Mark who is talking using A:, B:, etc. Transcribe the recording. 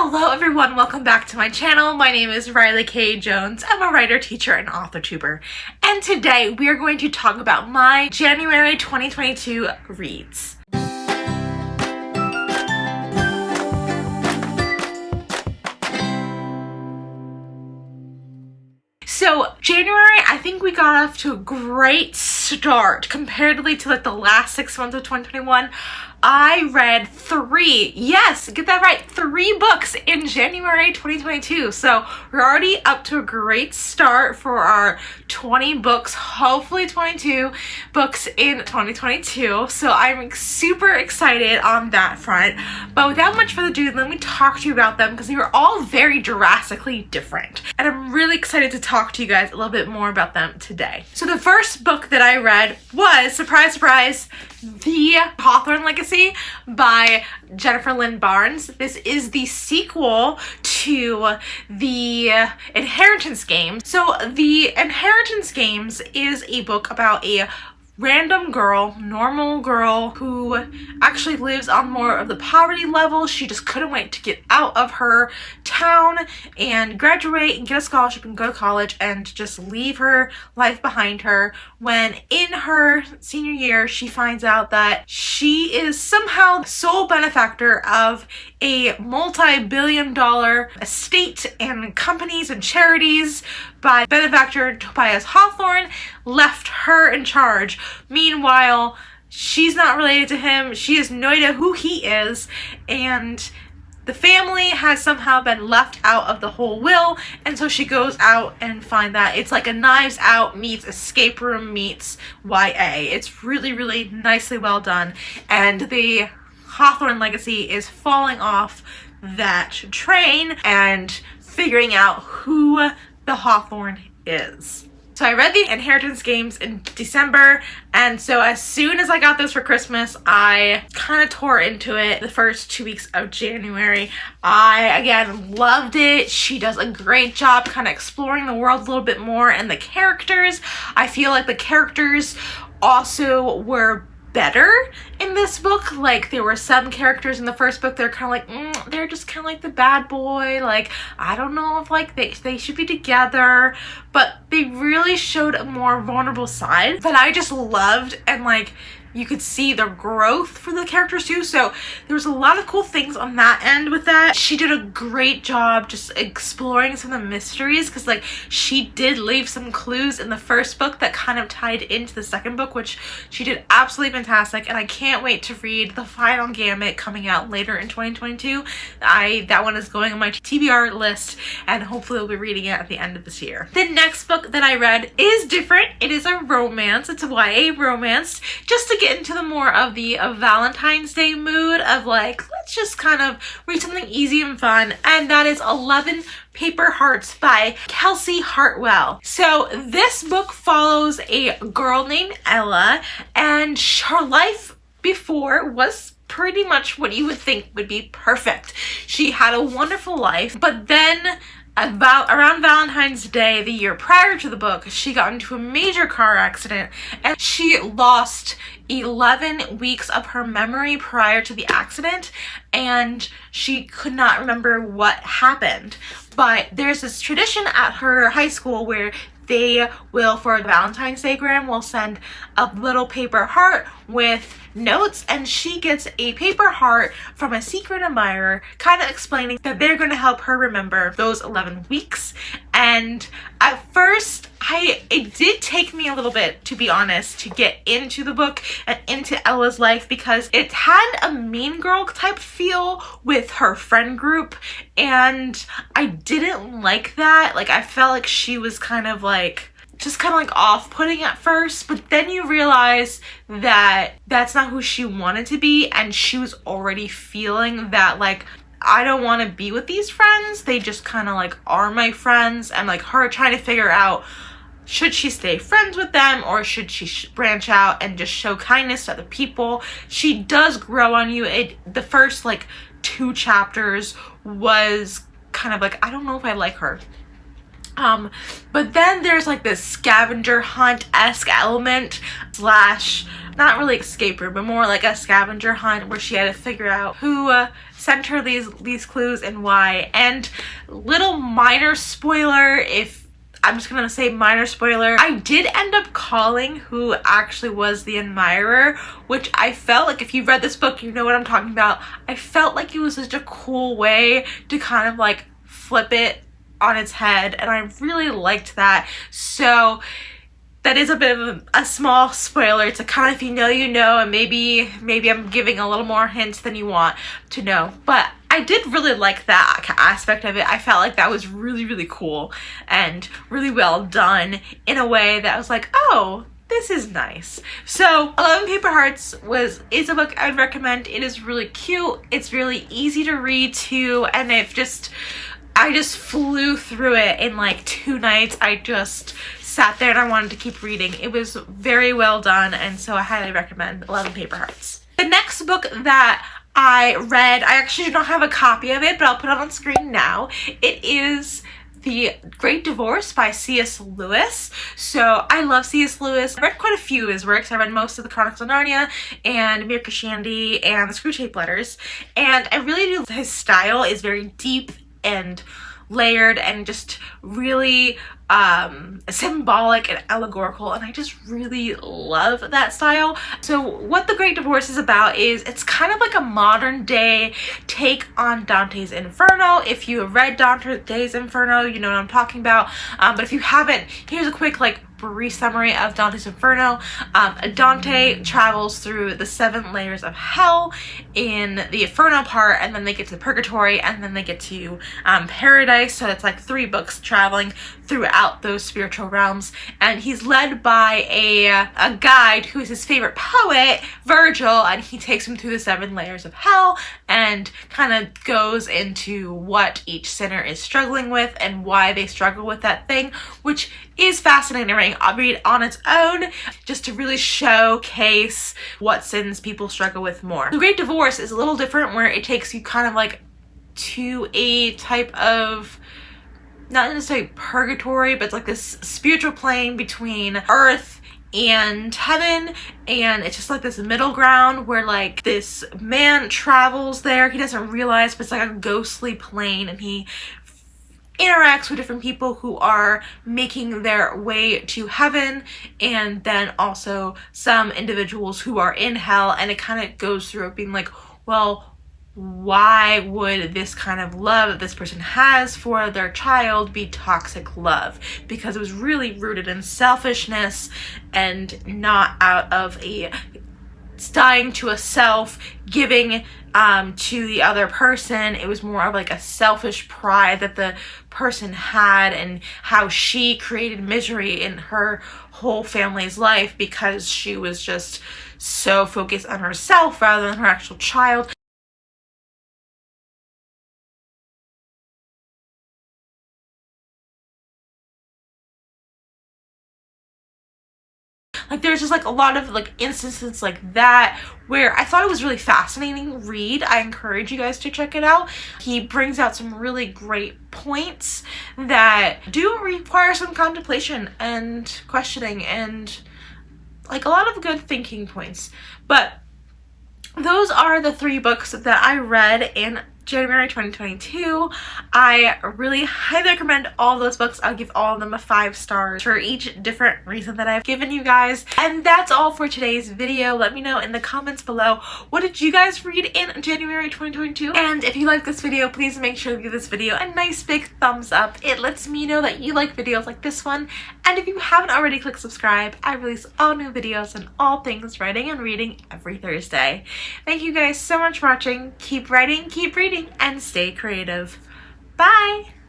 A: Hello everyone, welcome back to my channel. My name is Riley K. Jones. I'm a writer, teacher, and author tuber. And today we are going to talk about my January 2022 reads. So January, I think we got off to a great start comparatively to like the last 6 months of 2021. I read 3, yes, get that right, 3 books in January 2022. So we're already up to a great start for our 20 books, hopefully 22 books in 2022. So I'm super excited on that front. But without much further ado, let me talk to you about them because they were all very drastically different. And I'm really excited to talk to you guys a little bit more about them today. So the first book that I read was, surprise, surprise, the Hawthorne Legacy by Jennifer Lynn Barnes. This is the sequel to the Inheritance Games. So the Inheritance Games is a book about a random girl, normal girl, who actually lives on more of the poverty level. She just couldn't wait to get out of her town and graduate and get a scholarship and go to college and just leave her life behind her, when in her senior year she finds out that she is somehow the sole benefactor of a multi-billion-dollar estate and companies and charities by benefactor Tobias Hawthorne, left her in charge. Meanwhile, she's not related to him. She has no idea who he is, and the family has somehow been left out of the whole will, and so she goes out and finds that it's like a Knives Out meets Escape Room meets YA. It's really, really nicely well done, and the Hawthorne Legacy is falling off that train and figuring out who the Hawthorne is. So I read the Inheritance Games in December, and so as soon as I got this for Christmas, I kind of tore into it the first 2 weeks of January. I, again, loved it. She does a great job kind of exploring the world a little bit more, and the characters, I feel like the characters also were better in this book. Like, there were some characters in the first book, they're kind of like, they're just kind of like the bad boy, like, I don't know if like they should be together, but they really showed a more vulnerable side that I just loved, and like you could see the growth for the characters too. So there was a lot of cool things on that end with that. She did a great job just exploring some of the mysteries, because like she did leave some clues in the first book that kind of tied into the second book, which she did absolutely fantastic, and I can't wait to read the final gamut coming out later in 2022. That one is going on my TBR list, and hopefully I'll be reading it at the end of this year. The next book that I read is different. It is a romance. It's a YA romance, just to get into the more of the Valentine's Day mood of like, let's just kind of read something easy and fun, and that is 11 Paper Hearts by Kelsey Hartwell. So this book follows a girl named Ella, and her life before was pretty much what you would think would be perfect. She had a wonderful life, but then around Valentine's Day the year prior to the book, she got into a major car accident, and she lost 11 weeks of her memory prior to the accident, and she could not remember what happened. But there's this tradition at her high school where they will, for Valentine's Day gram, will send a little paper heart with notes, and she gets a paper heart from a secret admirer, kind of explaining that they're going to help her remember those 11 weeks. And at first, it did take me a little bit, to be honest, to get into the book and into Ella's life, because it had a Mean Girl type feel with her friend group, and I didn't like that. Like, I felt like she was kind of like off-putting at first, but then you realize that that's not who she wanted to be, and she was already feeling that like, I don't want to be with these friends, they just kind of like are my friends, and like her trying to figure out, should she stay friends with them, or should she branch out and just show kindness to other people? She does grow on you. The first like 2 chapters was kind of like, I don't know if I like her. But then there's like this scavenger hunt-esque element slash not really escape room, but more like a scavenger hunt where she had to figure out who sent her these clues and why. And little minor spoiler, if I'm just gonna say minor spoiler, I did end up calling who actually was the admirer, which I felt like, if you've read this book, you know what I'm talking about. I felt like it was such a cool way to kind of like flip it on its head, and I really liked that. So that is a bit of a small spoiler to kind of, if you know, you know, and maybe I'm giving a little more hints than you want to know. But I did really like that aspect of it. I felt like that was really, really cool and really well done in a way that was like, oh, this is nice. So 11 Paper Hearts is a book I would recommend. It is really cute. It's really easy to read too, and I just flew through it in like 2 nights. I just sat there and I wanted to keep reading. It was very well done, and so I highly recommend 11 Paper Hearts. The next book that I read, I actually do not have a copy of it, but I'll put it on screen now. It is The Great Divorce by C.S. Lewis. So I love C.S. Lewis. I read quite a few of his works. I read most of the Chronicles of Narnia and Mirka Shandy and the Screwtape Letters, and I really do. His style is very deep and layered and just really symbolic and allegorical, and I just really love that style. So what The Great Divorce is about is, it's kind of like a modern day take on Dante's Inferno. If you have read Dante's Inferno, you know what I'm talking about, but if you haven't, here's a quick like brief summary of Dante's Inferno. Dante travels through the 7 layers of hell in the Inferno part, and then they get to Purgatory, and then they get to Paradise. So it's like 3 books traveling throughout those spiritual realms, and he's led by a guide who is his favorite poet, Virgil, and he takes him through the 7 layers of hell and kind of goes into what each sinner is struggling with and why they struggle with that thing, which is fascinating. I'll read it on its own just to really showcase what sins people struggle with more. The Great Divorce is a little different, where it takes you kind of like to a type of, not necessarily purgatory, but it's like this spiritual plane between earth and heaven, and it's just like this middle ground where like this man travels there. He doesn't realize, but it's like a ghostly plane, and he interacts with different people who are making their way to heaven, and then also some individuals who are in hell, and it kind of goes through it being like, well, why would this kind of love that this person has for their child be toxic love? Because it was really rooted in selfishness and not out of a dying to a self, giving to the other person. It was more of like a selfish pride that the person had, and how she created misery in her whole family's life because she was just so focused on herself rather than her actual child. Like there's just like a lot of like instances like that where I thought it was really fascinating read. I encourage you guys to check it out. He brings out some really great points that do require some contemplation and questioning and like a lot of good thinking points. But those are the 3 books that I read in January 2022. I really highly recommend all those books. I'll give all of them a 5 stars for each different reason that I've given you guys. And that's all for today's video. Let me know in the comments below, what did you guys read in January 2022? And if you like this video, please make sure to give this video a nice big thumbs up. It lets me know that you like videos like this one. And if you haven't already, click subscribe. I release all new videos on all things writing and reading every Thursday. Thank you guys so much for watching. Keep writing, keep reading, and stay creative. Bye!